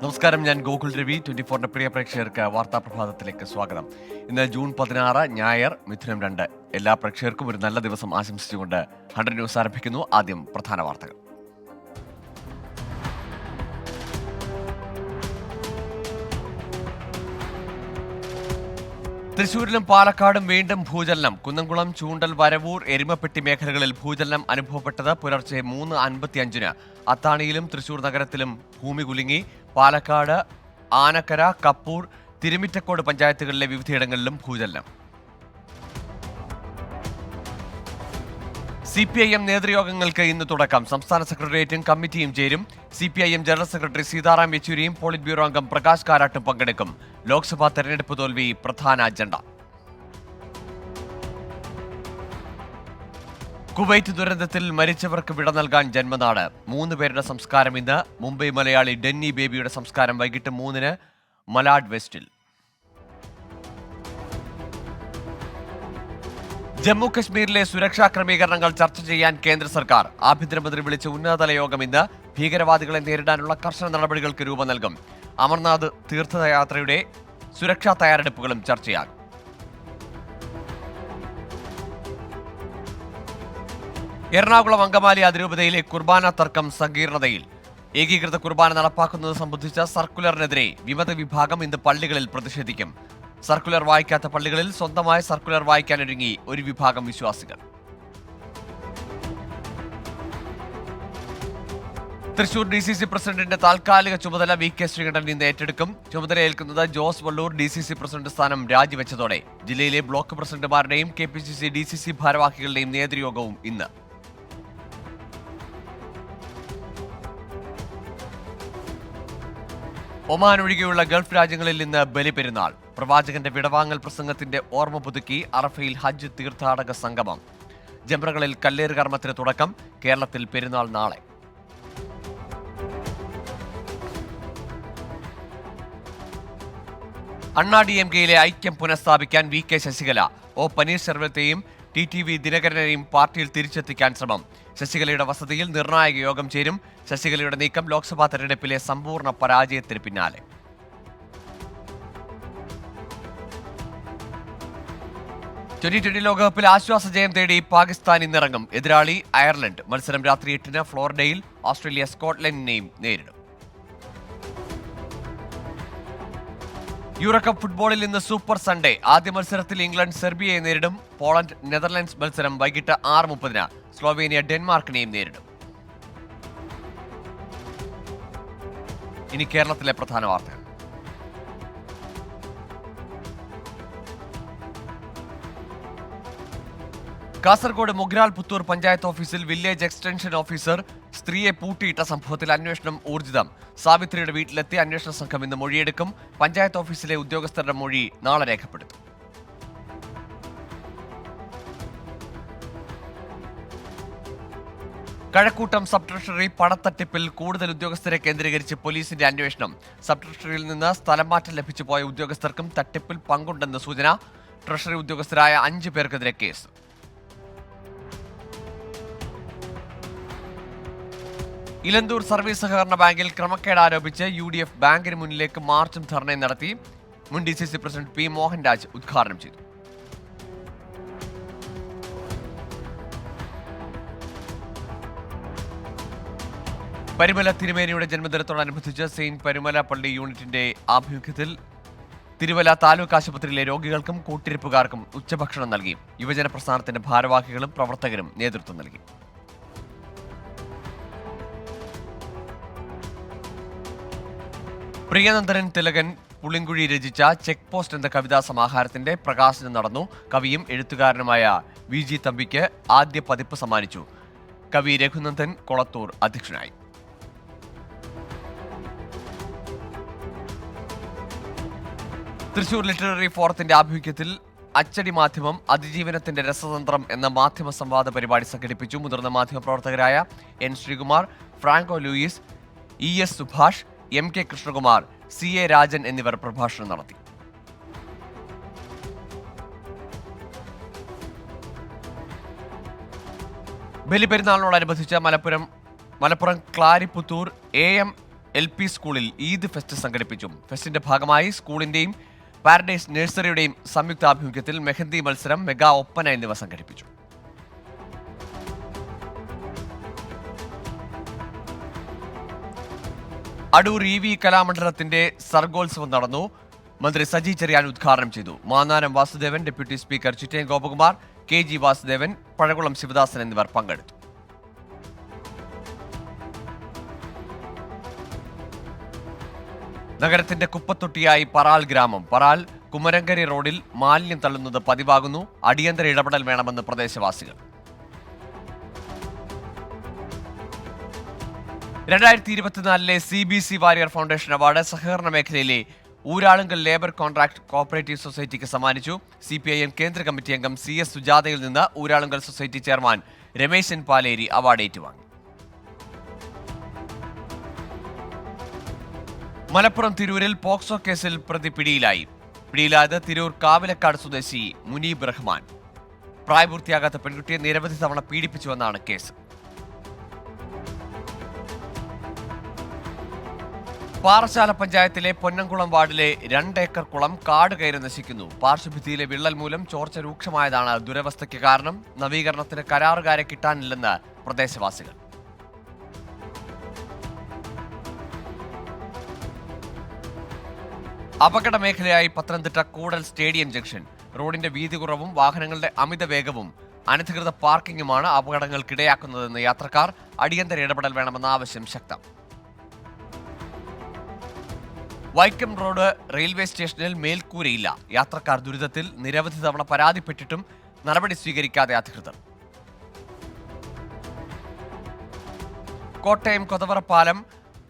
നമസ്കാരം, ഞാൻ ഗോകുൽ രവി. 24ന്റെ പ്രിയ പ്രേക്ഷകർക്ക് വാർത്താ പ്രഭാതത്തിലേക്ക് സ്വാഗതം. ഇന്ന് ജൂൺ 16 ഞായർ, മിഥുനം 2. എല്ലാ പ്രേക്ഷകർക്കും ഒരു നല്ല ദിവസം ആശംസിച്ചുകൊണ്ട് 100 ന്യൂസ് ആരംഭിക്കുന്നു. ആദ്യം പ്രധാന വാർത്തകൾ. തൃശൂരിലും പാലക്കാടും വീണ്ടും ഭൂചലനം. കുന്നംകുളം, ചൂണ്ടൽ, വരവൂർ, എരുമപ്പെട്ടി മേഖലകളിൽ ഭൂചലനം അനുഭവപ്പെട്ടത് പുലർച്ചെ 3:55. അത്താണിയിലും തൃശൂർ നഗരത്തിലും ഭൂമി കുലുങ്ങി. പാലക്കാട് ആനക്കര, കപ്പൂർ, തിരുമിറ്റക്കോട് പഞ്ചായത്തുകളിലെ വിവിധയിടങ്ങളിലും ഭൂചലനം. CPIM നേതൃയോഗങ്ങൾക്ക് ഇന്ന് തുടക്കം. സംസ്ഥാന സെക്രട്ടേറിയറ്റും കമ്മിറ്റിയും ചേരും. CPIM ജനറൽ സെക്രട്ടറി സീതാറാം യെച്ചൂരിയും പോളിറ്റ് ബ്യൂറോ അംഗം പ്രകാശ് കാരാട്ടും പങ്കെടുക്കും. ലോക്സഭാ തെരഞ്ഞെടുപ്പ് തോൽവി പ്രധാന അജണ്ട. കുവൈറ്റ് ദുരന്തത്തിൽ മരിച്ചവർക്ക് വിട നൽകാൻ ജന്മനാട്. 3 പേരുടെ സംസ്കാരം ഇന്ന്. മുംബൈ മലയാളി ഡെന്നി ബേബിയുടെ സംസ്കാരം വൈകിട്ട് 3-ന് മലാഡ് വെസ്റ്റിൽ. ജമ്മു കശ്മീരിലെ സുരക്ഷാ ക്രമീകരണങ്ങൾ ചർച്ച ചെയ്യാൻ കേന്ദ്ര സർക്കാർ. ആഭ്യന്തരമന്ത്രി വിളിച്ച ഉന്നതതല യോഗം ഇന്ന്. ഭീകരവാദികളെ നേരിടാനുള്ള കർശന നടപടികൾക്ക് രൂപം നൽകും. അമർനാഥ് തീർത്ഥയാത്രയുടെ സുരക്ഷാ തയ്യാറെടുപ്പുകളും ചർച്ചയാകും. എറണാകുളം അങ്കമാലി അതിരൂപതയിലെ കുർബാന തർക്കം സങ്കീർണതയിൽ. ഏകീകൃത കുർബാന നടപ്പാക്കുന്നത് സംബന്ധിച്ച സർക്കുലറിനെതിരെ വിമത വിഭാഗം ഇന്ന് പള്ളികളിൽ പ്രതിഷേധിക്കും. സർക്കുലർ വായിക്കാത്ത പള്ളികളിൽ സ്വന്തമായ സർക്കുലർ വായിക്കാനൊരുങ്ങി ഒരു വിഭാഗം വിശ്വാസികൾ. തൃശൂർ DCC പ്രസിഡന്റിന്റെ താൽക്കാലിക ചുമതല VK ശ്രീകണ്ഠൻ ഇന്ന് ഏറ്റെടുക്കും. ചുമതലയേൽക്കുന്നത് ജോസ് വള്ളൂർ DCC പ്രസിഡന്റ് സ്ഥാനം രാജിവെച്ചതോടെ. ജില്ലയിലെ ബ്ലോക്ക് പ്രസിഡന്റുമാരുടെയും KPCC DCC ഭാരവാഹികളുടെയും നേതൃയോഗവും ഇന്ന്. ഒമാൻ ഒഴികെയുള്ള ഗൾഫ് രാജ്യങ്ങളിൽ ഇന്ന് ബലിപെരുന്നാൾ. പ്രവാചകന്റെ വിടവാങ്ങൽ പ്രസംഗത്തിന്റെ ഓർമ്മ പുതുക്കി അറഫയിൽ ഹജ്ജ് തീർത്ഥാടക സംഗമം. ജംറകളിൽ കല്ലേറ് കർമ്മത്തിന് തുടക്കം. കേരളത്തിൽ പെരുന്നാൾ നാളെ. അണ്ണാ DMKയിലെ ഐക്യം പുനഃസ്ഥാപിക്കാൻ VK ശശികല. O പനീർശെൽവത്തെയും TTV ദിനകരനെയും പാർട്ടിയിൽ തിരിച്ചെത്തിക്കാൻ ശ്രമം. ശശികലയുടെ വസതിയിൽ നിർണായക യോഗം ചേരും. ശശികലയുടെ നീക്കം ലോക്സഭാ തെരഞ്ഞെടുപ്പിലെ സമ്പൂർണ്ണ പരാജയത്തിന് പിന്നാലെ. T20 ലോകകപ്പിൽ ആശ്വാസ ജയം തേടി പാകിസ്ഥാൻ ഇന്നിറങ്ങും. എതിരാളി അയർലൻഡ്. മത്സരം രാത്രി 8-ന് ഫ്ലോറിഡയിൽ. ഓസ്ട്രേലിയ സ്കോട്ട്ലൻഡിനെയും നേരിടും. യൂറോകപ്പ് ഫുട്ബോളിൽ ഇന്ന് സൂപ്പർ സൺഡേ. ആദ്യ മത്സരത്തിൽ ഇംഗ്ലണ്ട് സെർബിയയെ നേരിടും. പോളണ്ട് നെതർലൻഡ്സ് മത്സരം വൈകിട്ട് 6:30-ന്. സ്ലോവേനിയ ഡെൻമാർക്കിനെയും നേരിടും. ഇനി കേരളത്തിലെ പ്രധാന വാർത്തകൾ. കാസർഗോഡ് മുഗ്രാൽ പുത്തൂർ പഞ്ചായത്ത് ഓഫീസിൽ വില്ലേജ് എക്സ്റ്റൻഷൻ ഓഫീസർ സ്ത്രീയെ പൂട്ടിയിട്ട സംഭവത്തിൽ അന്വേഷണം ഊർജിതം. സാവിത്രിയുടെ വീട്ടിലെത്തി അന്വേഷണ സംഘം ഇന്ന് മൊഴിയെടുക്കും. പഞ്ചായത്ത് ഓഫീസിലെ ഉദ്യോഗസ്ഥരുടെ മൊഴി നാളെ രേഖപ്പെടുത്തും. കഴക്കൂട്ടം സബ് ട്രഷറി പണത്തട്ടിപ്പിൽ കൂടുതൽ ഉദ്യോഗസ്ഥരെ കേന്ദ്രീകരിച്ച് പോലീസിന്റെ അന്വേഷണം. സബ് ട്രഷറിയിൽ നിന്ന് സ്ഥലം മാറ്റം ലഭിച്ചു പോയ ഉദ്യോഗസ്ഥർക്കും തട്ടിപ്പിൽ പങ്കുണ്ടെന്ന് സൂചന. ട്രഷറി ഉദ്യോഗസ്ഥരായ 5 പേർക്കെതിരെ കേസ്. ഇലന്തൂർ സർവീസ് സഹകരണ ബാങ്കിൽ ക്രമക്കേട് ആരോപിച്ച് UDF ബാങ്കിന് മുന്നിലേക്ക് മാർച്ചും ധർണയും നടത്തി. മുൻ DCC പ്രസിഡന്റ് P. മോഹൻരാജ് ഉദ്ഘാടനം ചെയ്തു. പരുമല തിരുമേനിയുടെ ജന്മദിനത്തോടനുബന്ധിച്ച് സെയിന്റ് പരുമല പള്ളി യൂണിറ്റിന്റെ ആഭിമുഖ്യത്തിൽ തിരുവല്ല താലൂക്ക് ആശുപത്രിയിലെ രോഗികൾക്കും കൂട്ടിരിപ്പുകാർക്കും ഉച്ചഭക്ഷണം നൽകി. യുവജന പ്രസ്ഥാനത്തിന്റെ ഭാരവാഹികളും പ്രവർത്തകരും നേതൃത്വം നൽകി. പ്രിയനന്ദനൻ തിലകൻ പുളിങ്കുഴി രചിച്ച ചെക്ക് പോസ്റ്റ് എന്ന കവിതാ സമാഹാരത്തിന്റെ പ്രകാശനം നടന്നു. കവിയും എഴുത്തുകാരനുമായ VG തമ്പിക്ക് ആദ്യ പതിപ്പ് സമ്മാനിച്ചു. കവി രഘുനന്ദൻ കൊളത്തൂർ അധ്യക്ഷനായി. തൃശൂർ ലിറ്റററി ഫോറത്തിന്റെ ആഭിമുഖ്യത്തിൽ അച്ചടി മാധ്യമം അതിജീവനത്തിന്റെ രസതന്ത്രം എന്ന മാധ്യമ സംവാദ പരിപാടി സംഘടിപ്പിച്ചു. മുതിർന്ന മാധ്യമപ്രവർത്തകരായ N. Sreekumar, Franco Louis, ES Subhash, MK Krishnakumar, CA Rajan എന്നിവർ പ്രഭാഷണം നടത്തി. ബലിപെരുന്നാളിനോടനുബന്ധിച്ച് മലപ്പുറം ക്ലാരിപ്പുത്തൂർ AM LP സ്കൂളിൽ ഈദ് ഫെസ്റ്റ് സംഘടിപ്പിച്ചു. ഫെസ്റ്റിന്റെ ഭാഗമായി സ്കൂളിന്റെയും പാരഡൈസ് നഴ്സറിയുടെയും സംയുക്താഭിമുഖ്യത്തിൽ മെഹന്തി മത്സരം, മെഗാ ഒപ്പന എന്നിവ സംഘടിപ്പിച്ചു. അടൂർ EV കലാമണ്ഡലത്തിന്റെ സർഗോത്സവം നടന്നു. മന്ത്രി സജി ചെറിയാൻ ഉദ്ഘാടനം ചെയ്തു. Mannanam Vasudevan, deputy speaker Chittayam Gopakumar, KG Vasudevan, Pazhakulam Sivadasan എന്നിവർ പങ്കെടുത്തു. നഗരത്തിന്റെ കുപ്പത്തൊട്ടിയായി പറാൽ ഗ്രാമം. പറാൽ കുമരങ്കരി റോഡിൽ മാലിന്യം തള്ളുന്നത് പതിവാകുന്നു. അടിയന്തര ഇടപെടൽ വേണമെന്ന് പ്രദേശവാസികൾ. 2024 CBC വാരിയർ ഫൗണ്ടേഷൻ അവാർഡ് സഹകരണ മേഖലയിലെ ഊരാളുങ്കൽ ലേബർ കോൺട്രാക്ട് കോഓപ്പറേറ്റീവ് സൊസൈറ്റിക്ക് സമ്മാനിച്ചു. CPIM കേന്ദ്ര കമ്മിറ്റി അംഗം CS സുജാതയിൽ നിന്ന് Uralungal society chairman Rameshan Paleri award ഏറ്റുവാങ്ങി. മലപ്പുറം തിരൂരിൽ പോക്സോ കേസിൽ പ്രതി പിടിയിലായത് തിരൂർ കാവിലക്കാട് സ്വദേശി മുനീബ് റഹ്മാൻ. പ്രായപൂർത്തിയാകാത്ത പെൺകുട്ടിയെ നിരവധി തവണ പീഡിപ്പിച്ചുവെന്നാണ് കേസ്. പാറശാല പഞ്ചായത്തിലെ പൊന്നംകുളം വാർഡിലെ 2 ഏക്കർ കുളം കാട് കയറി നശിക്കുന്നു. പാർശ്വഭിത്തിയിലെ വിള്ളൽ മൂലം ചോർച്ച രൂക്ഷമായതാണ് ദുരവസ്ഥയ്ക്ക് കാരണം. നവീകരണത്തിന് കരാറുകാരെ കിട്ടാനില്ലെന്ന് പ്രദേശവാസികൾ. അപകട മേഖലയായി പത്തനംതിട്ട കൂടൽ സ്റ്റേഡിയം ജംഗ്ഷൻ. റോഡിന്റെ വീതി കുറവും വാഹനങ്ങളുടെ അമിത വേഗവും അനധികൃത പാർക്കിംഗുമാണ് അപകടങ്ങൾക്കിടയാക്കുന്നതെന്ന് യാത്രക്കാർ. അടിയന്തര ഇടപെടൽ വേണമെന്ന ആവശ്യം ശക്തം. വൈക്കം റോഡ് റെയിൽവേ സ്റ്റേഷനിൽ മേൽക്കൂരയില്ല. യാത്രക്കാർ ദുരിതത്തിൽ. നിരവധി തവണ പരാതിപ്പെട്ടിട്ടും നടപടി സ്വീകരിക്കാതെ അധികൃതർ. കോട്ടയം കൊതവറ പാലം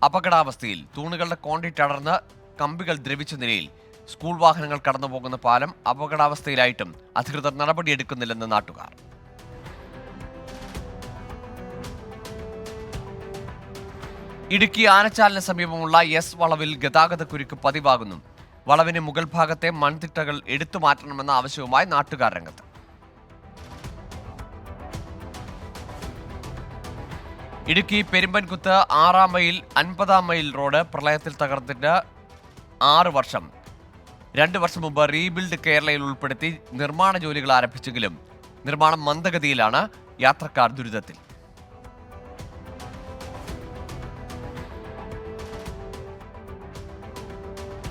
അപകടാവസ്ഥയിൽ. തൂണുകളുടെ കോൺക്രീറ്റ് അടർന്ന് കമ്പികൾ ദ്രവിച്ച നിലയിൽ. സ്കൂൾ വാഹനങ്ങൾ കടന്നുപോകുന്ന പാലം അപകടാവസ്ഥയിലായിട്ടും അധികൃതർ നടപടിയെടുക്കുന്നില്ലെന്ന് നാട്ടുകാർ. ഇടുക്കി ആനച്ചാലിന് സമീപമുള്ള എസ് വളവിൽ ഗതാഗതക്കുരുക്ക് പതിവാകുന്നു. വളവിന് മുകൾ ഭാഗത്തെ മൺതിട്ടകൾ എടുത്തു മാറ്റണമെന്ന ആവശ്യവുമായി നാട്ടുകാർ രംഗത്ത്. Idukki Perumbankuthu 6-ാം mile 50-ാം mile road പ്രളയത്തിൽ തകർത്തിട്ട് 6 വർഷം. 2 വർഷം മുമ്പ് റീബിൽഡ് കേരളയിൽ ഉൾപ്പെടുത്തി നിർമ്മാണ ജോലികൾ ആരംഭിച്ചെങ്കിലും നിർമ്മാണം മന്ദഗതിയിലാണ്. യാത്രക്കാർ ദുരിതത്തിൽ.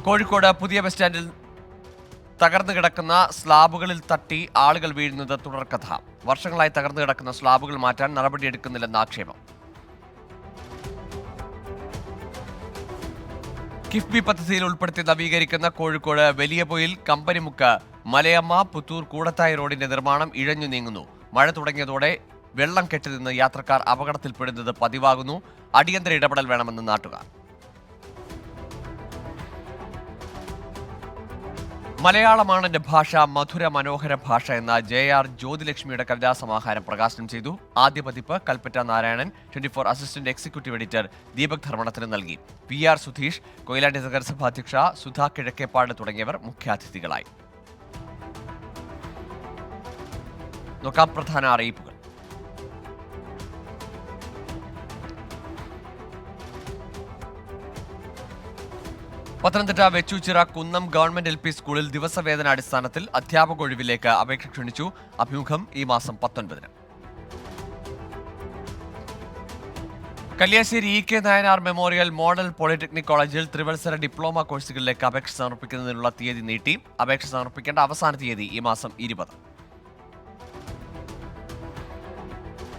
കോഴിക്കോട് പുതിയ ബസ് സ്റ്റാൻഡിൽ തകർന്നു കിടക്കുന്ന സ്ലാബുകളിൽ തട്ടി ആളുകൾ വീഴുന്നത് തുടർക്കഥ. വർഷങ്ങളായി തകർന്നു കിടക്കുന്ന സ്ലാബുകൾ മാറ്റാൻ നടപടിയെടുക്കുന്നില്ലെന്ന ആക്ഷേപം. കിഫ്ബി പദ്ധതിയിൽ ഉൾപ്പെടുത്തി നവീകരിക്കുന്ന കോഴിക്കോട് വലിയപൊയിൽ കമ്പനിമുക്ക് മലയമ്മ പുത്തൂർ കൂടത്തായി റോഡിന്റെ നിർമ്മാണം ഇഴഞ്ഞു നീങ്ങുന്നു. മഴ തുടങ്ങിയതോടെ വെള്ളം കെട്ടിനിന്ന് യാത്രക്കാർ അപകടത്തിൽപ്പെടുന്നത് പതിവാകുന്നു. അടിയന്തര ഇടപെടൽ വേണമെന്ന് നാട്ടുകാർ. മലയാളമാണ് എൻ്റെ ഭാഷ, മധുര മനോഹര ഭാഷ എന്ന JR ജ്യോതിലക്ഷ്മിയുടെ കവിതാസമാഹാരം പ്രകാശനം ചെയ്തു. ആദ്യ പതിപ്പ് Kalpetta Narayanan 24 assistant executive editor Deepak ധർമ്മടത്തിന് നൽകി. PR സുധീഷ്, കൊയിലാണ്ടി നഗരസഭാ അധ്യക്ഷ സുധാ കിഴക്കേപ്പാട് തുടങ്ങിയവർ മുഖ്യാതിഥികളായി. നോക്കാം പ്രധാന അറിയിപ്പുകൾ. പത്തനംതിട്ട വെച്ചൂച്ചിറ കുന്നം ഗവൺമെന്റ് LP സ്കൂളിൽ ദിവസവേതന അടിസ്ഥാനത്തിൽ അധ്യാപക ഒഴിവിലേക്ക് അപേക്ഷ ക്ഷണിച്ചു. അഭിമുഖം ഈ മാസം 19-ന്. Kalliasseri EK Nayanar memorial model polytechnic കോളേജിൽ ത്രിവത്സര ഡിപ്ലോമ കോഴ്സുകളിലേക്ക് അപേക്ഷ സമർപ്പിക്കുന്നതിനുള്ള തീയതി നീട്ടി. അപേക്ഷ സമർപ്പിക്കേണ്ട അവസാന തീയതി ഈ മാസം 20.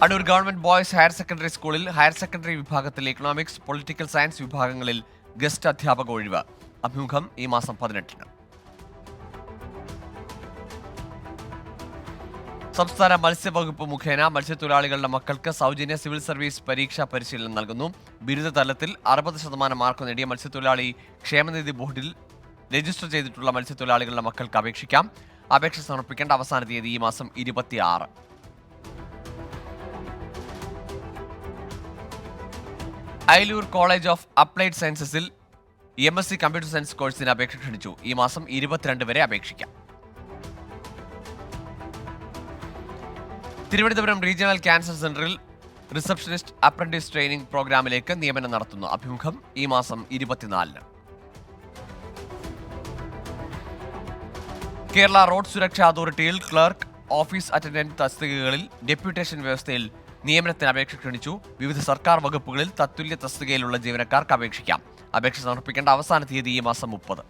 Adoor government boys higher secondary സ്കൂളിൽ ഹയർ സെക്കൻഡറി വിഭാഗത്തിൽ ഇക്കണോമിക്സ്, പൊളിറ്റിക്കൽ സയൻസ് വിഭാഗങ്ങളിൽ ഗസ്റ്റ് അധ്യാപക ഒഴിവ്. അഭിമുഖം ഈ മാസം 18-ന്. സംസ്ഥാന മത്സ്യവകുപ്പ് മുഖേന മത്സ്യത്തൊഴിലാളികളുടെ മക്കൾക്ക് സൗജന്യ സിവിൽ സർവീസ് പരീക്ഷാ പരിശീലനം നൽകുന്നു. ബിരുദ തലത്തിൽ 60% മാർക്ക് നേടിയ മത്സ്യത്തൊഴിലാളി ക്ഷേമനിധി ബോർഡിൽ രജിസ്റ്റർ ചെയ്തിട്ടുള്ള മത്സ്യത്തൊഴിലാളികളുടെ മക്കൾക്ക് അപേക്ഷിക്കാം. അപേക്ഷ സമർപ്പിക്കേണ്ട അവസാന തീയതി ഈ മാസം 26. അയലൂർ കോളേജ് ഓഫ് അപ്ലൈഡ് സയൻസസിൽ MSc കമ്പ്യൂട്ടർ സയൻസ് കോഴ്സിന് അപേക്ഷ ക്ഷണിച്ചു. ഈ മാസം 22 വരെ അപേക്ഷിക്കാം. തിരുവനന്തപുരം റീജിയണൽ ക്യാൻസർ സെന്ററിൽ റിസപ്ഷനിസ്റ്റ് അപ്രന്റീസ് ട്രെയിനിംഗ് പ്രോഗ്രാമിലേക്ക് നിയമനം നടത്തുന്നു. അഭിമുഖം ഈ മാസം 24-ന്. കേരള റോഡ് സുരക്ഷാ അതോറിറ്റിയിൽ ക്ലർക്ക്, ഓഫീസ് അറ്റൻഡന്റ് തസ്തികകളിൽ ഡെപ്യൂട്ടേഷൻ വ്യവസ്ഥയിൽ നിയമനത്തിന് അപേക്ഷ ക്ഷണിച്ചു. വിവിധ സർക്കാർ വകുപ്പുകളിൽ തത്തുല്യ തസ്തികയിലുള്ള ജീവനക്കാർക്ക് അപേക്ഷിക്കാം. അപേക്ഷ സമർപ്പിക്കേണ്ട അവസാന തീയതി ഈ മാസം 30.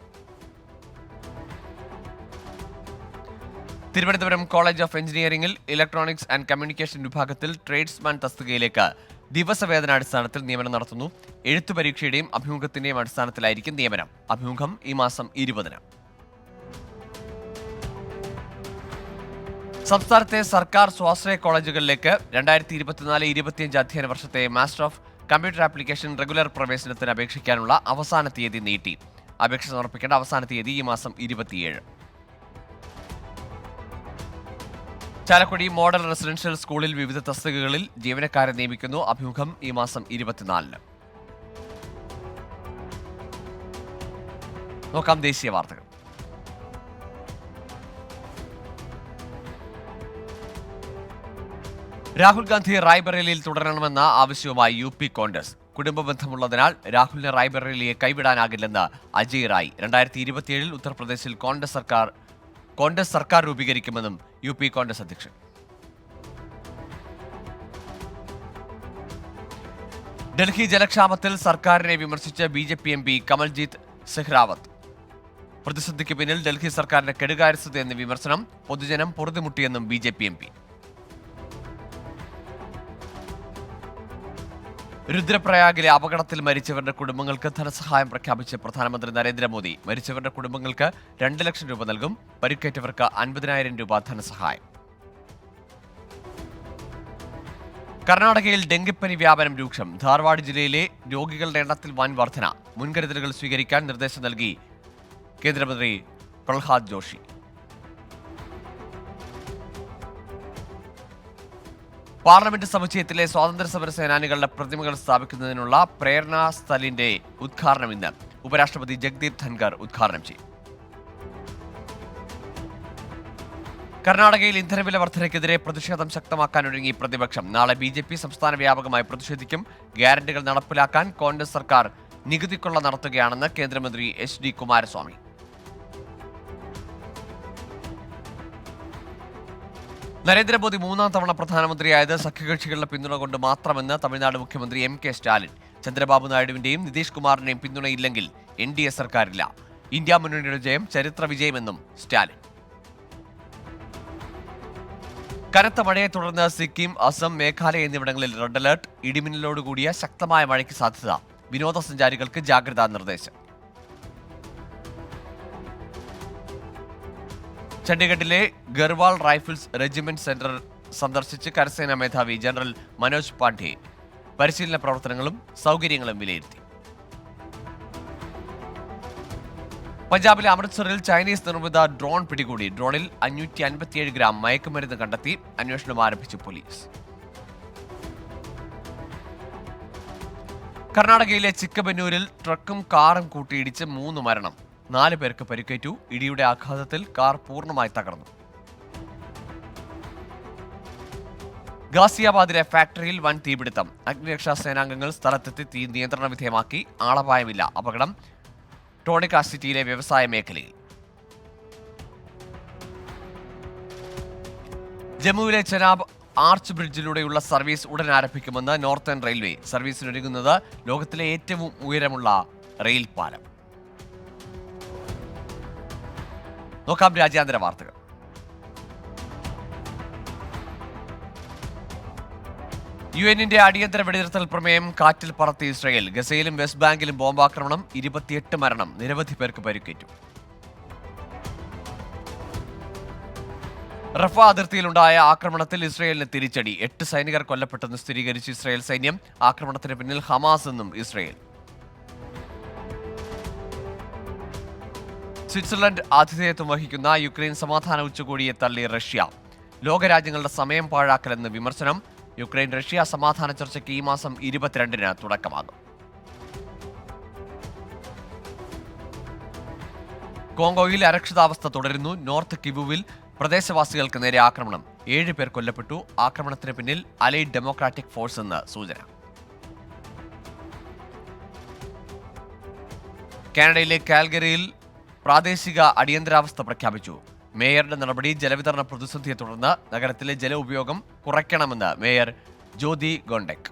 തിരുവനന്തപുരം കോളേജ് ഓഫ് എഞ്ചിനീയറിംഗിൽ ഇലക്ട്രോണിക്സ് ആൻഡ് കമ്മ്യൂണിക്കേഷൻ വിഭാഗത്തിൽ ട്രേഡ്സ്മാൻ തസ്തികയിലേക്ക് ദിവസവേതനാടിസ്ഥാനത്തിൽ നിയമനം നടത്തുന്നു. എഴുത്തു പരീക്ഷയുടെയും അഭിമുഖത്തിന്റെയും അടിസ്ഥാനത്തിലായിരിക്കും നിയമനം. അഭിമുഖം ഈ മാസം 20-ന്. സംസ്ഥാനത്തെ സർക്കാർ സ്വാശ്രയ കോളേജുകളിലേക്ക് 2024-25 അധ്യയന വർഷത്തെ master of computer application regular പ്രവേശനത്തിന് അപേക്ഷിക്കാനുള്ള അവസാന തീയതി നീട്ടി. അപേക്ഷ സമർപ്പിക്കേണ്ട അവസാന തീയതി ഈ മാസം 27. ചാലക്കുടി മോഡൽ റെസിഡൻഷ്യൽ സ്കൂളിൽ വിവിധ തസ്തികകളിൽ ജീവനക്കാരെ നിയമിക്കുന്നു. അഭിമുഖം ഈ മാസം 24-ന്. നോക്കാം ദേശീയ വാർത്തകൾ. രാഹുൽ ഗാന്ധി റായ്ബറേലിയിൽ തുടരണമെന്ന ആവശ്യവുമായി UP കോൺഗ്രസ്. കുടുംബ ബന്ധമുള്ളതിനാൽ രാഹുലിന് റായ്ബറേലിയെ കൈവിടാനാകില്ലെന്ന് അജയ് റായ്. 2027-ൽ ഉത്തർപ്രദേശിൽ കോൺഗ്രസ് സർക്കാർ രൂപീകരിക്കുമെന്നും UP കോൺഗ്രസ് അധ്യക്ഷൻ. ഡൽഹി ജലക്ഷാമത്തിൽ സർക്കാരിനെ വിമർശിച്ച് BJP MP കമൽജീത് സെഹ്റാവത്ത്. പ്രതിസന്ധിക്ക് പിന്നിൽ ഡൽഹി സർക്കാരിന്റെ കെടുകാര്യസ്ഥത എന്ന വിമർശനം. പൊതുജനം പൊറുതിമുട്ടിയെന്നും BJP MP. രുദ്രപ്രയാഗിലെ അപകടത്തിൽ മരിച്ചവരുടെ കുടുംബങ്ങൾക്ക് ധനസഹായം പ്രഖ്യാപിച്ച് പ്രധാനമന്ത്രി നരേന്ദ്രമോദി. മരിച്ചവരുടെ കുടുംബങ്ങൾക്ക് 2 ലക്ഷം രൂപ നൽകും. പരിക്കേറ്റവർക്ക് 50,000 രൂപ ധനസഹായം. കർണാടകയിൽ ഡെങ്കിപ്പനി വ്യാപനം രൂക്ഷം. ധാർവാഡ് ജില്ലയിലെ രോഗികളുടെ എണ്ണത്തിൽ വൻ വർധന. മുൻകരുതലുകൾ സ്വീകരിക്കാൻ നിർദ്ദേശം നൽകി കേന്ദ്രമന്ത്രി പ്രഹ്ലാദ് ജോഷി. പാർലമെന്റ് സമുച്ചയത്തിലെ സ്വാതന്ത്ര്യ സമര സേനാനികളുടെ പ്രതിമകൾ സ്ഥാപിക്കുന്നതിനുള്ള പ്രേരണാ സ്ഥലിന്റെ ഉദ്ഘാടനം ഇന്ന് ഉപരാഷ്ട്രപതി ജഗ്ദീപ് ധൻഖർ ഉദ്ഘാടനം ചെയ്യും. കർണാടകയിൽ ഇന്ധനവില വർധനയ്ക്കെതിരെ പ്രതിഷേധം ശക്തമാക്കാനൊരുങ്ങി പ്രതിപക്ഷം. നാളെ BJP സംസ്ഥാന വ്യാപകമായി പ്രതിഷേധിക്കും. ഗ്യാരണ്ടികൾ നടപ്പിലാക്കാൻ കോൺഗ്രസ് സർക്കാർ നികുതിക്കൊള്ള നടത്തുകയാണെന്ന് കേന്ദ്രമന്ത്രി HD കുമാരസ്വാമി. നരേന്ദ്രമോദി 3ാം തവണ പ്രധാനമന്ത്രിയായത് സഖ്യകക്ഷികളുടെ പിന്തുണ കൊണ്ട് മാത്രമെന്ന് തമിഴ്നാട് മുഖ്യമന്ത്രി MK സ്റ്റാലിൻ. ചന്ദ്രബാബു നായിഡുവിന്റെയും നിതീഷ് കുമാറിന്റെയും പിന്തുണയില്ലെങ്കിൽ NDA സർക്കാരില്ല. ഇന്ത്യ മുന്നണിയുടെ ജയം ചരിത്ര വിജയമെന്നും സ്റ്റാലിൻ. കനത്ത മഴയെ തുടർന്ന് സിക്കിം, അസം, മേഘാലയ എന്നിവിടങ്ങളിൽ റെഡ് അലർട്ട്. ഇടിമിന്നലോടുകൂടിയ ശക്തമായ മഴയ്ക്ക് സാധ്യത. വിനോദസഞ്ചാരികൾക്ക് ജാഗ്രതാ നിർദ്ദേശം. ചണ്ഡീഗഡിലെ ഗർവാൾ റൈഫിൾസ് റെജിമെന്റ് സെന്റർ സന്ദർശിച്ച് കരസേനാ മേധാവി ജനറൽ മനോജ് പാണ്ഡെ പരിശീലന പ്രവർത്തനങ്ങളും സൗകര്യങ്ങളും വിലയിരുത്തി. പഞ്ചാബിലെ അമൃത്സറിൽ ചൈനീസ് നിർമ്മിത ഡ്രോൺ പിടികൂടി. ഡ്രോണിൽ 557 ഗ്രാം മയക്കുമരുന്ന് കണ്ടെത്തി. അന്വേഷണം ആരംഭിച്ചു പോലീസ്. കർണാടകയിലെ ചിക്കബന്നൂരിൽ ട്രക്കും കാറും കൂട്ടിയിടിച്ച് 3 മരണം. 4 പേർക്ക് പരിക്കേറ്റു. ഇടിയുടെ ആഘാതത്തിൽ കാർ പൂർണ്ണമായി തകർന്നു. ഗാസിയാബാദിലെ ഫാക്ടറിയിൽ വൻ തീപിടുത്തം. അഗ്നിരക്ഷാ സേനാംഗങ്ങൾ സ്ഥലത്തെത്തി തീ നിയന്ത്രണ വിധേയമാക്കി. ആളപായമില്ല. അപകടം ടോണിക്ക സിറ്റിയിലെ വ്യവസായ മേഖലയിൽ. ജമ്മുവിലെ ചെനാബ് ആർച്ച് ബ്രിഡ്ജിലൂടെയുള്ള സർവീസ് ഉടൻ ആരംഭിക്കുമെന്ന് നോർത്തേൺ റെയിൽവേ. സർവീസിനൊരുങ്ങുന്നത് ലോകത്തിലെ ഏറ്റവും ഉയരമുള്ള റെയിൽ പാലം. നോക്കാം രാജ്യാന്തര വാർത്തകൾ. UN-ന്റെ അടിയന്തര വെടിനിർത്തൽ പ്രമേയം കാറ്റിൽ പറത്തി ഇസ്രായേൽ. ഗസയിലും വെസ്റ്റ് ബാങ്കിലും ബോംബാക്രമണം. 28 മരണം. നിരവധി പേർക്ക് പരിക്കേറ്റു. റഫ അതിർത്തിയിലുണ്ടായ ആക്രമണത്തിൽ ഇസ്രായേലിന് തിരിച്ചടി. 8 സൈനികർ കൊല്ലപ്പെട്ടെന്ന് സ്ഥിരീകരിച്ച് ഇസ്രായേൽ സൈന്യം. ആക്രമണത്തിന് പിന്നിൽ ഹമാസ് എന്നും ഇസ്രായേൽ. സ്വിറ്റ്സർലൻഡ് ആതിഥേയത്വം വഹിക്കുന്ന യുക്രൈൻ സമാധാന ഉച്ചകോടിയെ തള്ളി റഷ്യ. ലോകരാജ്യങ്ങളുടെ സമയം പാഴാക്കലെന്ന് വിമർശനം. യുക്രൈൻ റഷ്യ സമാധാന ചർച്ചയ്ക്ക് ഈ മാസം 22-ന് തുടക്കമാകും. കോങ്കോയിൽ അരക്ഷിതാവസ്ഥ തുടരുന്നു. നോർത്ത് കിവുവിൽ പ്രദേശവാസികൾക്ക് നേരെ ആക്രമണം. 7 പേർ കൊല്ലപ്പെട്ടു. ആക്രമണത്തിന് പിന്നിൽ അലൈഡ് ഡെമോക്രാറ്റിക് ഫോഴ്സ് എന്ന് സൂചന. കാനഡയിലെ കാൽഗറിയിൽ പ്രാദേശിക അടിയന്തരാവസ്ഥ പ്രഖ്യാപിച്ചു. മേയറുടെ നടപടി ജലവിതരണ പ്രതിസന്ധിയെ തുടർന്ന് നഗരത്തിലെ ജല ഉപയോഗം കുറയ്ക്കണമെന്ന് മേയർ ജ്യോതി ഗോണ്ടെക്.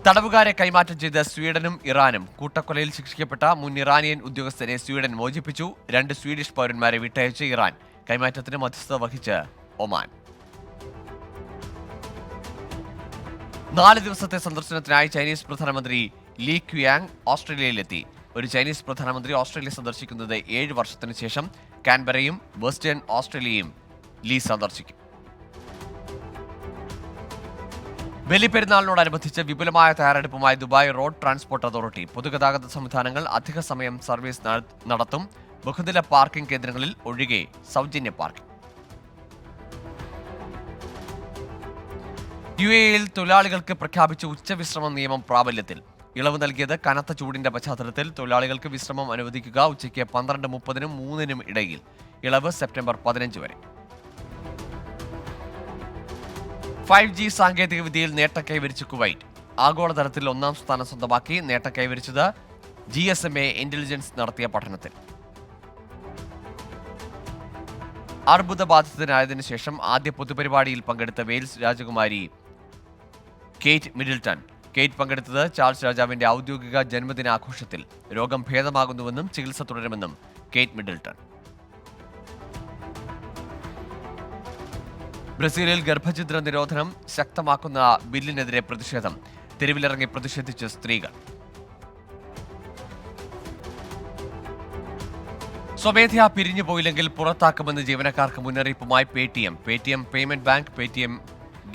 തടവുകാരെ കൈമാറ്റം ചെയ്ത സ്വീഡനും ഇറാനും. കൂട്ടക്കൊലയിൽ ശിക്ഷിക്കപ്പെട്ട മുൻ ഇറാനിയൻ ഉദ്യോഗസ്ഥരെ സ്വീഡൻ മോചിപ്പിച്ചു. 2 സ്വീഡിഷ് പൗരന്മാരെ വിട്ടയച്ച് ഇറാൻ. കൈമാറ്റത്തിന് മധ്യസ്ഥത വഹിച്ച് ഒമാൻ. 4 ദിവസത്തെ സന്ദർശനത്തിനായി ചൈനീസ് പ്രധാനമന്ത്രി ലീ ക്യുയാങ് ഓസ്ട്രേലിയയിലെത്തി. ഒരു ചൈനീസ് പ്രധാനമന്ത്രി ഓസ്ട്രേലിയ സന്ദർശിക്കുന്നത് 7 വർഷത്തിന് ശേഷം. കാൻബറയും വെസ്റ്റേൺ ഓസ്ട്രേലിയയും ലീ സന്ദർശിക്കും. ബലിപ്പെരുന്നാളിനോടനുബന്ധിച്ച് വിപുലമായ തയ്യാറെടുപ്പുമായി ദുബായ് റോഡ് ട്രാൻസ്പോർട്ട് അതോറിറ്റി. പൊതുഗതാഗത സംവിധാനങ്ങൾ അധിക സമയം സർവീസ് നടത്തും. ബഹുനില പാർക്കിംഗ് കേന്ദ്രങ്ങളിൽ ഒഴികെ സൗജന്യ പാർക്കിംഗ്. UAE-യിൽ തൊഴിലാളികൾക്ക് പ്രഖ്യാപിച്ച ഉച്ചവിശ്രമ നിയമം പ്രാബല്യത്തിൽ. ഇളവ് നൽകിയത് കനത്ത ചൂടിന്റെ പശ്ചാത്തലത്തിൽ. തൊഴിലാളികൾക്ക് വിശ്രമം അനുവദിക്കുക ഉച്ചയ്ക്ക് 12:30-നും 3-നും ഇടയിൽ. ഇളവ് സെപ്റ്റംബർ 15 വരെ. 5G സാങ്കേതിക വിദ്യയിൽ നേട്ടം കൈവരിച്ച് കുവൈറ്റ്. ആഗോളതലത്തിൽ 1-ാം സ്ഥാനം സ്വന്തമാക്കി. നേട്ടം കൈവരിച്ചത് GSMA ഇന്റലിജൻസ് നടത്തിയ പഠനത്തിൽ. അർബുദബാധിതനായതിനു ശേഷം ആദ്യ പൊതുപരിപാടിയിൽ പങ്കെടുത്ത വെയിൽസ് രാജകുമാരി കേറ്റ് മിഡിൽട്ടൺ. കേറ്റ് പങ്കെടുത്തത് ചാൾസ് രാജാവിന്റെ ഔദ്യോഗിക ജന്മദിനാഘോഷത്തിൽ. രോഗം ഭേദമാകുന്നുവെന്നും ചികിത്സ തുടരുമെന്നും കേറ്റ് മിഡിൽട്ടൺ. ബ്രസീലിൽ ഗർഭഛിദ്ര നിരോധനം ശക്തമാക്കുന്ന ബില്ലിനെതിരെ പ്രതിഷേധം. തെരുവിലിറങ്ങി പ്രതിഷേധിച്ച് സ്ത്രീകൾ. സ്വമേധയാ പിരിഞ്ഞു പോയില്ലെങ്കിൽ പുറത്താക്കുമെന്ന് ജീവനക്കാർക്ക് മുന്നറിയിപ്പുമായി Paytm payment bank, Paytm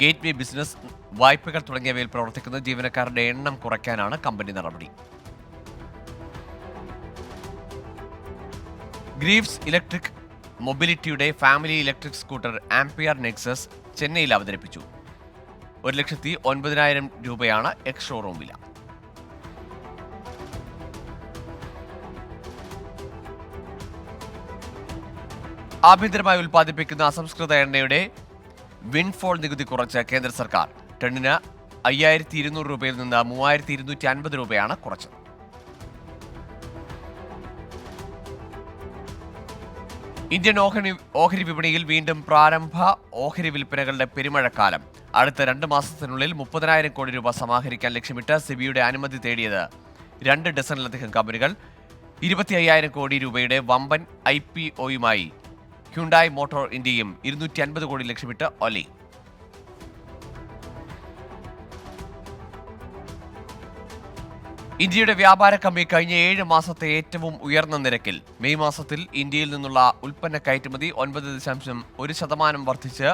gateway business വായ്പകൾ തുടങ്ങിയവയിൽ പ്രവർത്തിക്കുന്ന ജീവനക്കാരുടെ എണ്ണം കുറയ്ക്കാനാണ് കമ്പനി നടപടി. ഗ്രീവ്സ് ഇലക്ട്രിക് മൊബിലിറ്റിയുടെ family electric scooter Ampere Nexus ചെന്നൈയിൽ അവതരിപ്പിച്ചു. 1,09,000 രൂപയാണ് എക്സ് ഷോറൂം വില. ആഭ്യന്തരമായി ഉൽപ്പാദിപ്പിക്കുന്ന അസംസ്കൃത എണ്ണയുടെ വിൻഫോൾ നികുതി കുറച്ച് കേന്ദ്ര സർക്കാർ. ടണ്ണിന് 5,200 രൂപയിൽ നിന്ന് 3,250 രൂപയാണ് കുറച്ചത്. ഇന്ത്യൻ ഓഹരി വിപണിയിൽ വീണ്ടും പ്രാരംഭ ഓഹരി വിൽപ്പനകളുടെ പെരുമഴക്കാലം. അടുത്ത 2 മാസത്തിനുള്ളിൽ 30,000 കോടി രൂപ സമാഹരിക്കാൻ ലക്ഷ്യമിട്ട് സെബിയുടെ അനുമതി തേടിയത് 2 ഡസനിലധികം കമ്പനികൾ. 25,000 കോടി രൂപയുടെ വമ്പൻ IPOയുമായി ഹ്യുണ്ടായി മോട്ടോർ ഇന്ത്യയും 250 കോടി ലക്ഷ്യമിട്ട് ഒലി. ഇന്ത്യയുടെ വ്യാപാര കമ്മി കഴിഞ്ഞ 7 മാസത്തെ ഏറ്റവും ഉയർന്ന നിരക്കിൽ. മെയ് മാസത്തിൽ ഇന്ത്യയിൽ നിന്നുള്ള ഉൽപ്പന്ന കയറ്റുമതി 9.1% വർദ്ധിച്ച്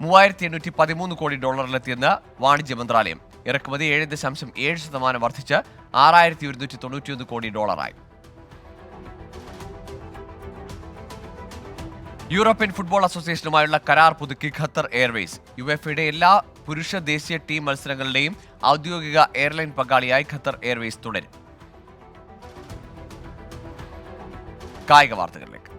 $3,813 കോടി ഡോളറിലെത്തിയെന്ന് വാണിജ്യ മന്ത്രാലയം. ഇറക്കുമതി 7.7% വർദ്ധിച്ച് $6,191 കോടി ഡോളറായി. യൂറോപ്യൻ ഫുട്ബോൾ അസോസിയേഷനുമായുള്ള കരാർ പുതുക്കി ഖത്തർ എയർവേസ്. യുവേഫയുടെ എല്ലാ പുരുഷ ദേശീയ ടീം മത്സരങ്ങളുടെയും ഔദ്യോഗിക എയർലൈൻ പങ്കാളിയായി ഖത്തർ എയർവേസ് തുടരും. കായിക വാർത്തകളിലേക്ക്.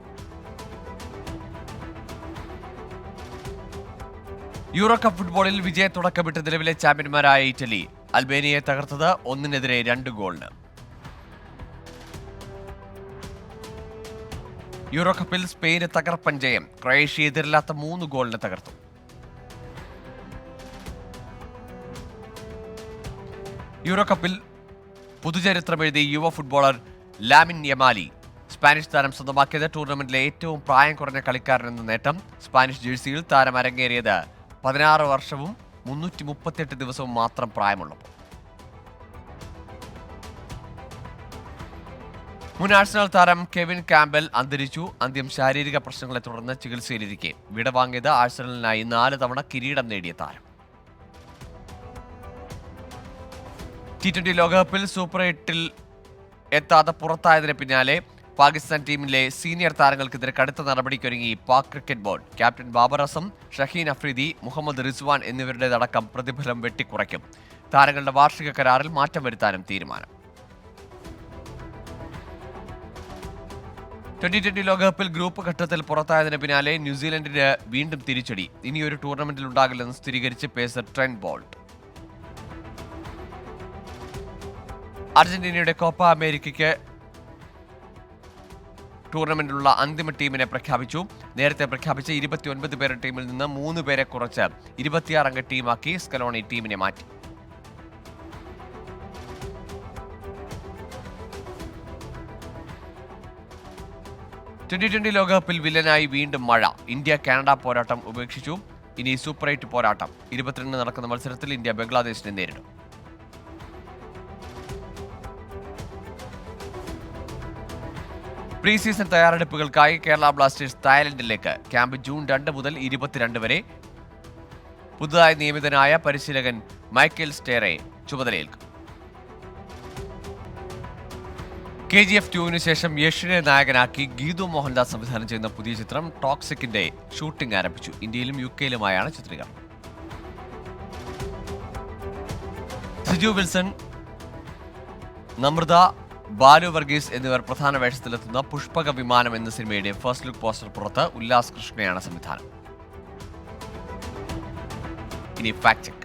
യൂറോ കപ്പ് ഫുട്ബോളിൽ വിജയത്തുടക്കമിട്ട് നിലവിലെ ചാമ്പ്യന്മാരായ ഇറ്റലി അൽബേനിയയെ തകർത്തത് 1-2 ഗോളിന്. യൂറോ കപ്പിൽ സ്പെയിന് തകർപ്പൻ ജയം. ക്രൊയേഷ്യ എതിരില്ലാത്ത 3 ഗോളിന് തകർത്തു. യൂറോ കപ്പിൽ പുതുചരിത്രമെഴുതി യുവ ഫുട്ബോളർ ലാമിൻ യമാലി. സ്പാനിഷ് താരം സ്വന്തമാക്കിയത് ടൂർണമെന്റിലെ ഏറ്റവും പ്രായം കുറഞ്ഞ കളിക്കാരനെന്ന നേട്ടം. സ്പാനിഷ് ജേഴ്സിയിൽ താരം അരങ്ങേറിയത് 16 വർഷവും 338 ദിവസവും മാത്രം പ്രായമുള്ളപ്പോൾ. മുൻ ആഴ്സണൽ താരം കെവിൻ കാമ്പൽ അന്തരിച്ചു. അന്ത്യം ശാരീരിക പ്രശ്നങ്ങളെ തുടർന്ന് ചികിത്സയിലിരിക്കെ. വിടവാങ്ങിയത് ആഴ്സണലിനായി 4 തവണ കിരീടം നേടിയ താരം. T20 ലോകകപ്പിൽ സൂപ്പർ 8-ൽ എത്താതെ പുറത്തായതിന് പിന്നാലെ പാകിസ്ഥാൻ ടീമിലെ സീനിയർ താരങ്ങൾക്കെതിരെ കടുത്ത നടപടിക്കൊരുങ്ങി Pak cricket board. Captain Babar Azam, Shaheen Afridi, Muhammad Rizwan എന്നിവരുടേതടക്കം പ്രതിഫലം വെട്ടിക്കുറയ്ക്കും. താരങ്ങളുടെ വാർഷിക കരാറിൽ മാറ്റം വരുത്താനും തീരുമാനം. 2020 ലോകകപ്പിൽ ഗ്രൂപ്പ് ഘട്ടത്തിൽ പുറത്തായതിന് പിന്നാലെ ന്യൂസിലൻഡിന് വീണ്ടും തിരിച്ചടി. ഇനിയൊരു ടൂർണമെന്റിൽ ഉണ്ടാകില്ലെന്ന് സ്ഥിരീകരിച്ച് പേസർ ട്രെന്റ് ബോൾട്ട്. അർജന്റീനയുടെ കോപ്പ അമേരിക്കയ്ക്ക് ടൂർണമെന്റിലുള്ള അന്തിമ ടീമിനെ പ്രഖ്യാപിച്ചു. നേരത്തെ പ്രഖ്യാപിച്ച 29 പേരുടെ ടീമിൽ നിന്ന് 3 പേരെ കുറച്ച് 26 അംഗ ടീമാക്കി സ്കലോണി ടീമിനെ മാറ്റി. ടി20 ലോകകപ്പിൽ വില്ലനായി വീണ്ടും മഴ. ഇന്ത്യ കാനഡ പോരാട്ടം ഉപേക്ഷിച്ചു. ഇനി സൂപ്പർ 8 പോരാട്ടം. 22 നടക്കുന്ന മത്സരത്തിൽ ഇന്ത്യ ബംഗ്ലാദേശിനെ നേരിടും. പ്രീ സീസൺ തയ്യാറെടുപ്പുകൾക്കായി കേരള ബ്ലാസ്റ്റേഴ്സ് തായ്ലൻഡിലേക്ക്. ക്യാമ്പ് ജൂൺ 2 മുതൽ 22 വരെ. പുതുതായി നിയമിതനായ പരിശീലകൻ മൈക്കൽ സ്റ്റേറെ ചുമതലയേൽക്കും. KGF 2-ന് ശേഷം യഷിനെ നായകനാക്കി ഗീതു മോഹൻദാസ് സംവിധാനം ചെയ്യുന്ന പുതിയ ചിത്രം ടോക്സിക്കിന്റെ ഷൂട്ടിംഗ് ആരംഭിച്ചു. ഇന്ത്യയിലും UK-യിലുമായാണ് ചിത്രീകരണം. സിജു വിൽസൺ, നമ്രത, ബാലു വർഗീസ് എന്നിവർ പ്രധാന വേഷത്തിലെത്തുന്ന പുഷ്പക വിമാനം എന്ന സിനിമയുടെ ഫസ്റ്റ് ലുക്ക് പോസ്റ്റർ പുറത്ത്. ഉല്ലാസ് കൃഷ്ണയാണ് സംവിധാനം. ഇനി ഫാക്ട് ചെക്ക്.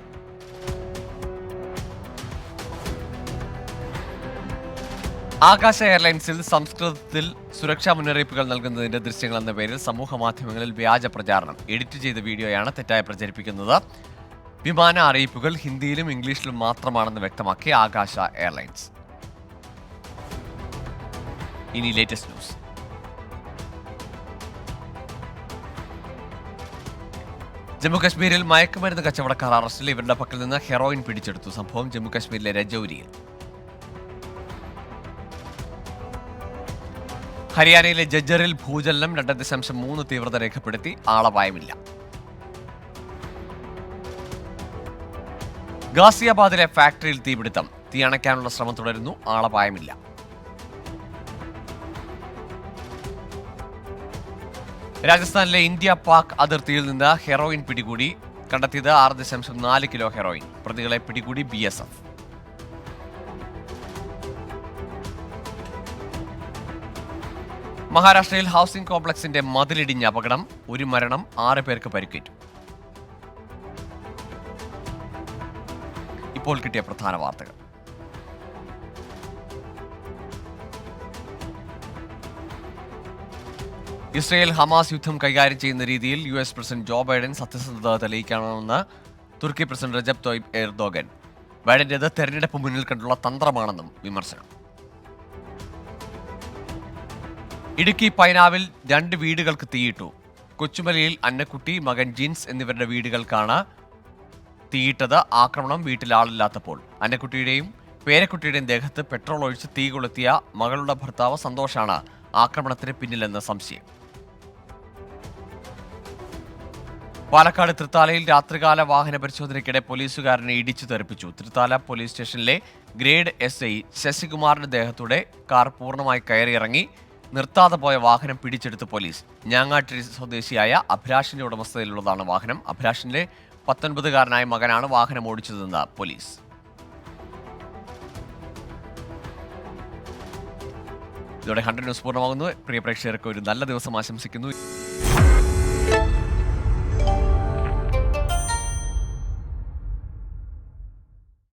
ആകാശ എയർലൈൻസിൽ സംസ്കൃതത്തിൽ സുരക്ഷാ മുന്നറിയിപ്പുകൾ നൽകുന്നതിന്റെ ദൃശ്യങ്ങൾ എന്ന പേരിൽ സമൂഹ മാധ്യമങ്ങളിൽ വ്യാജ പ്രചാരണം. എഡിറ്റ് ചെയ്ത വീഡിയോയാണ് തെറ്റായി പ്രചരിപ്പിക്കുന്നത്. വിമാന അറിയിപ്പുകൾ ഹിന്ദിയിലും ഇംഗ്ലീഷിലും മാത്രമാണെന്ന് വ്യക്തമാക്കി ആകാശ എയർലൈൻസ്. ഇനി ലേറ്റസ്റ്റ് ന്യൂസ്. ജമ്മുകശ്മീരിൽ മയക്കുമരുന്ന് കച്ചവടക്കാർ അറസ്റ്റിൽ. ഇവരുടെ പക്കൽ നിന്ന് ഹെറോയിൻ പിടിച്ചെടുത്തു. സംഭവം ജമ്മുകശ്മീരിലെ രജൌരിയിൽ. ഹരിയാനയിലെ ജജ്ജറിൽ ഭൂചലനം. 2.3 തീവ്രത രേഖപ്പെടുത്തി. ആളപായമില്ല. ഗാസിയാബാദിലെ ഫാക്ടറിയിൽ തീപിടുത്തം. തീ അണയ്ക്കാനുള്ള ശ്രമം തുടരുന്നു. ആളപായമില്ല. രാജസ്ഥാനിലെ ഇന്ത്യ പാക് അതിർത്തിയിൽ നിന്ന് ഹെറോയിൻ പിടികൂടി. കണ്ടെത്തിയത് 6.4 കിലോ ഹെറോയിൻ. പ്രതികളെ പിടികൂടി BSF. മഹാരാഷ്ട്രയിൽ ഹൗസിംഗ് കോംപ്ലക്സിന്റെ മതിലിടിഞ്ഞ അപകടം. 1 മരണം, 6 പേർക്ക് പരിക്കേറ്റു. ഇപ്പോൾ കിട്ടിയ പ്രധാന വാർത്തകൾ. ഇസ്രയേൽ ഹമാസ് യുദ്ധം കൈകാര്യം ചെയ്യുന്ന രീതിയിൽ US പ്രസിഡന്റ് ജോ ബൈഡൻ സത്യസന്ധത തെളിയിക്കണമെന്ന് തുർക്കി പ്രസിഡന്റ് റജബ് തോയിബ് എർദോഗൻ. ബൈഡന്റേത് തെരഞ്ഞെടുപ്പ് മുന്നിൽ കണ്ടുള്ള തന്ത്രമാണെന്നും വിമർശനം. ഇടുക്കി പൈനാവിൽ 2 വീടുകൾക്ക് തീയിട്ടു. കൊച്ചുമലയിൽ അന്നക്കുട്ടി, മകൻ ജിൻസ് എന്നിവരുടെ വീടുകൾക്കാണ് തീയിട്ടത്. ആക്രമണം വീട്ടിൽ ആളില്ലാത്തപ്പോൾ. അന്നക്കുട്ടിയുടെയും പേരക്കുട്ടിയുടെയും ദേഹത്ത് പെട്രോൾ ഒഴിച്ച് തീ കൊളുത്തിയ മകളുടെ ഭർത്താവ് സന്തോഷാണ് ആക്രമണത്തിന് പിന്നിലെന്ന് സംശയം. പാലക്കാട് തൃത്താലയിൽ രാത്രികാല വാഹന പരിശോധനയ്ക്കിടെ പോലീസുകാരനെ ഇടിച്ചു തെറിപ്പിച്ചു. തൃത്താല പോലീസ് സ്റ്റേഷനിലെ ഗ്രേഡ് SI ശശികുമാറിന്റെ ദേഹത്തൂടെ കാർ പൂർണ്ണമായി കയറിയിറങ്ങി. നിർത്താതെ പോയ വാഹനം പിടിച്ചെടുത്ത് പോലീസ്. ഞാങ്ങാട്ടിരി സ്വദേശിയായ അഭിലാഷിന്റെ ഉടമസ്ഥതയിലുള്ളതാണ് വാഹനം. അഭിലാഷിന്റെ 19-കാരനായ മകനാണ് വാഹനം ഓടിച്ചതെന്ന് പോലീസ്. ഇതോടെ 100 ന്യൂസ് പൂർണ്ണമാകുന്നു. പ്രിയ പ്രേക്ഷകർക്ക് ഒരു നല്ല ദിവസം ആശംസിക്കുന്നു.